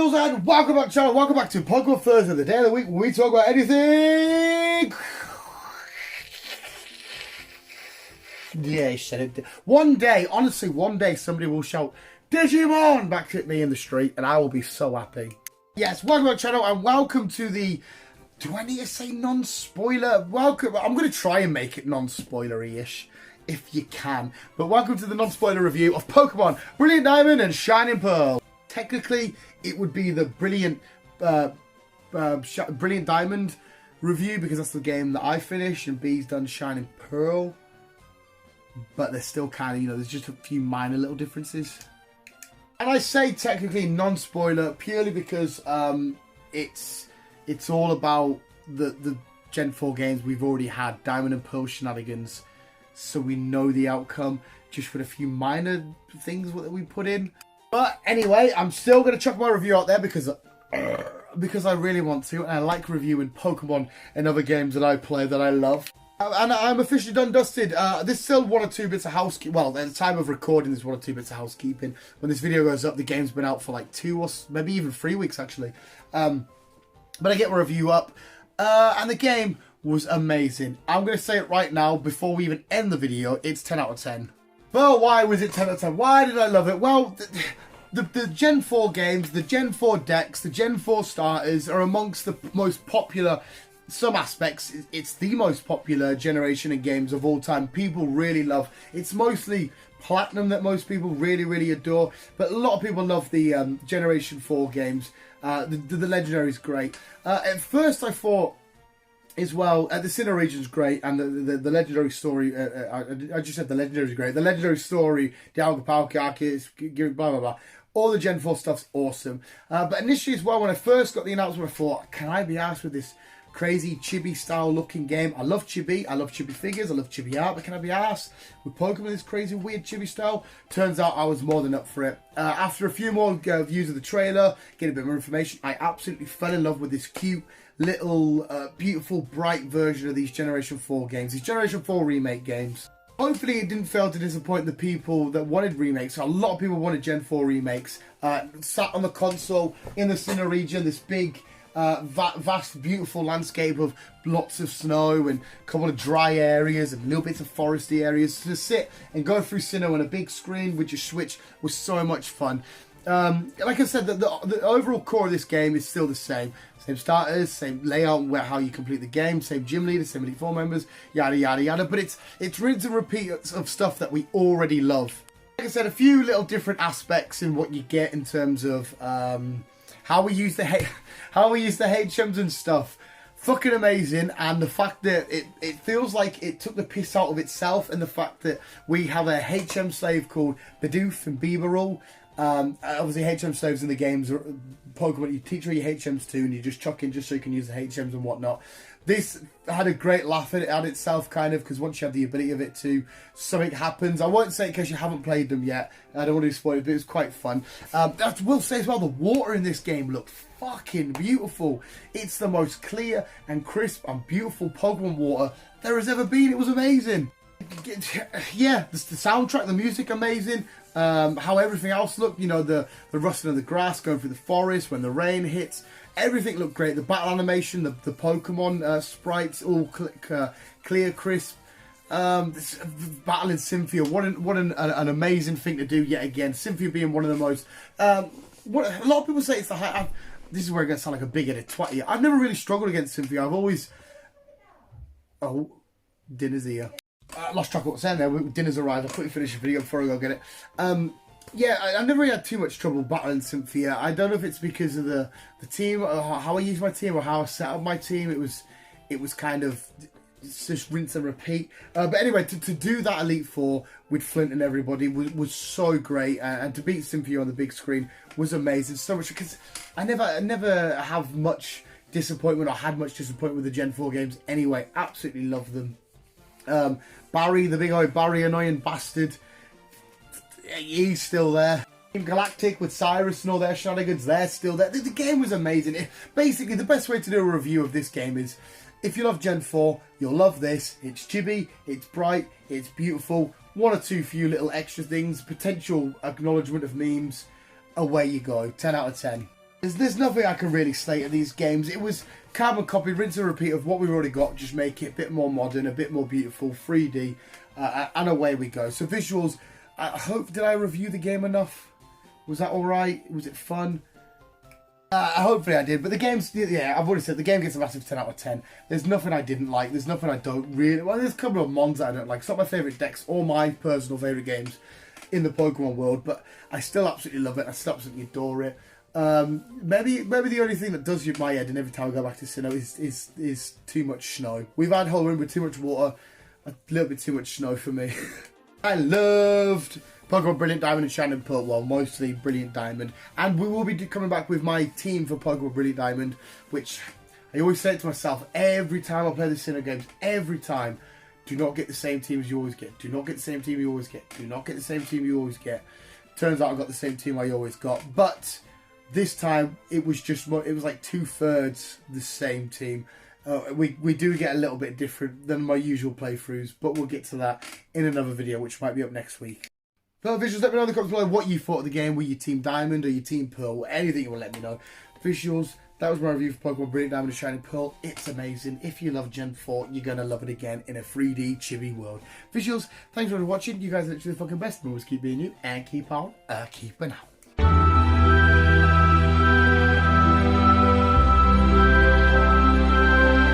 Jules and welcome back to the channel, welcome back to Pokémon Thursday, the day of the week where we talk about anything. Yeah, he said it. One day, honestly, one day somebody will shout Digimon back at me in the street and I will be so happy. Yes, welcome to the channel and welcome to the, do I need to say non-spoiler? Welcome, I'm going to try and make it non-spoilery-ish. If you can. But welcome to the non-spoiler review of Pokemon Brilliant Diamond and Shining Pearl. Technically, it would be the Brilliant Diamond review because that's the game that I finished and B's done Shining Pearl. But they're still kind of, you know, there's just a few minor little differences. And I say technically non-spoiler purely because it's all about the Gen 4 games we've already had, Diamond and Pearl shenanigans. So we know the outcome, just with a few minor things that we put in. But anyway, I'm still going to chuck my review out there because I really want to. And I like reviewing Pokemon and other games that I play that I love. And I'm officially done dusted. There's still one or two bits of housekeeping. Well, at the time of recording, there's one or two bits of housekeeping. When this video goes up, the game's been out for like 2 or maybe even 3 weeks actually. But I get my review up. And the game was amazing. I'm going to say it right now before we even end the video. It's 10 out of 10. Well, why was it 10 out of 10? Why did I love it? Well, the Gen 4 games, the Gen 4 decks, the Gen 4 starters are amongst the most popular, some aspects, it's the most popular generation of games of all time. People really love. It's mostly Platinum that most people really, really adore. But a lot of people love the Generation 4 games. The Legendary is great. At first I thought, as well, the Sinnoh region's great, and the legendary story. I just said the legendary is great. The legendary story, Dialga Palkia, blah blah blah. All the Gen 4 stuff's awesome. But initially, as well, when I first got the announcement, I thought, can I be arsed with this crazy chibi style looking game? I love chibi. I love chibi figures. I love chibi art. But can I be arsed with Pokemon this crazy weird chibi style? Turns out I was more than up for it. After a few more views of the trailer, getting a bit more information, I absolutely fell in love with this cute little beautiful bright version of these Generation 4 games, these Generation 4 remake games. Hopefully it didn't fail to disappoint the people that wanted remakes. A lot of people wanted Gen 4 remakes. Sat on the console in the Sinnoh region, this big vast beautiful landscape of lots of snow and a couple of dry areas and little bits of foresty areas. To sit and go through Sinnoh on a big screen with your Switch was so much fun. Like I said, the overall core of this game is still the same. Same starters, same layout, how you complete the game, same gym leaders, same Elite Four members, yada yada yada. But it's rinse and repeat of stuff that we already love. Like I said, a few little different aspects in what you get in terms of how we use the HMs and stuff. Fucking amazing, and the fact that it feels like it took the piss out of itself, and the fact that we have a HM slave called Bidoof and Bibarel. Obviously HM slaves in the games are Pokemon you teach all your HMs to and you just chuck in just so you can use the HMs and whatnot. This had a great laugh at itself kind of, because once you have the ability of it to, something happens. I won't say it because you haven't played them yet. I don't want to spoil it, but it was quite fun. I will say as well, the water in this game looked fucking beautiful. It's the most clear and crisp and beautiful Pokemon water there has ever been. It was amazing. Yeah, the soundtrack, the music, amazing. How everything else looked, you know, the rustling of the grass going through the forest when the rain hits, everything looked great. The battle animation, the Pokemon sprites, all clear, crisp. This battle in Cynthia, what an amazing thing to do yet again. Cynthia being one of the most, what a lot of people say it's the high. This is where I'm going to sound like a bigoted twat here. I've never really struggled against Cynthia. I've always, oh, dinner's here. I lost track of what I was saying there. Dinner's arrived. I'll quickly finish the video before I go get it. Yeah, I never really had too much trouble battling Cynthia. I don't know if it's because of the team, or how I use my team, or how I set up my team. It was kind of just rinse and repeat. But anyway, to do that Elite Four with Flint and everybody was so great, and to beat Cynthia on the big screen was amazing. So much, because I never have much disappointment, or had much disappointment with the Gen 4 games anyway. Absolutely love them. Barry, the big old Barry, annoying bastard, he's still there. Team Galactic with Cyrus and all their shenanigans, they're still there. The game was amazing. Basically, the best way to do a review of this game is, if you love Gen 4, you'll love this. It's chibi, it's bright, it's beautiful. One or two few little extra things, potential acknowledgement of memes. Away you go. 10 out of 10. There's nothing I can really slate at these games. It was carbon copy, rinse and repeat of what we've already got. Just make it a bit more modern, a bit more beautiful, 3D, and away we go. So visuals, did I review the game enough? Was that alright? Was it fun? Hopefully I did, but the game's, yeah, I've already said, the game gets a massive 10 out of 10. There's nothing I didn't like, there's nothing I don't really, well, there's a couple of mons that I don't like. It's not my favourite decks or my personal favourite games in the Pokemon world, but I still absolutely love it, I still absolutely adore it. Maybe the only thing that does hit my head, and every time I go back to Sinnoh, is too much snow. We've had Hoenn with too much water, a little bit too much snow for me. I loved Pokemon Brilliant Diamond and Shining Pearl, well, mostly Brilliant Diamond. And we will be coming back with my team for Pokemon Brilliant Diamond, which I always say it to myself every time I play the Sinnoh games, every time. Do not get the same team as you always get. Do not get the same team you always get. Do not get the same team you always get. Turns out I got the same team I always got. But this time, it was like 2/3 the same team. We do get a little bit different than my usual playthroughs, but we'll get to that in another video, which might be up next week. Fellow visuals, let me know in the comments below what you thought of the game. Were you Team Diamond or you Team Pearl? Anything you want to let me know. Visuals, that was my review for Pokemon Brilliant Diamond and Shining Pearl. It's amazing. If you love Gen 4, you're going to love it again in a 3D chibi world. Visuals, thanks for watching. You guys are literally the fucking best. Always keep being you and keep on keeping out.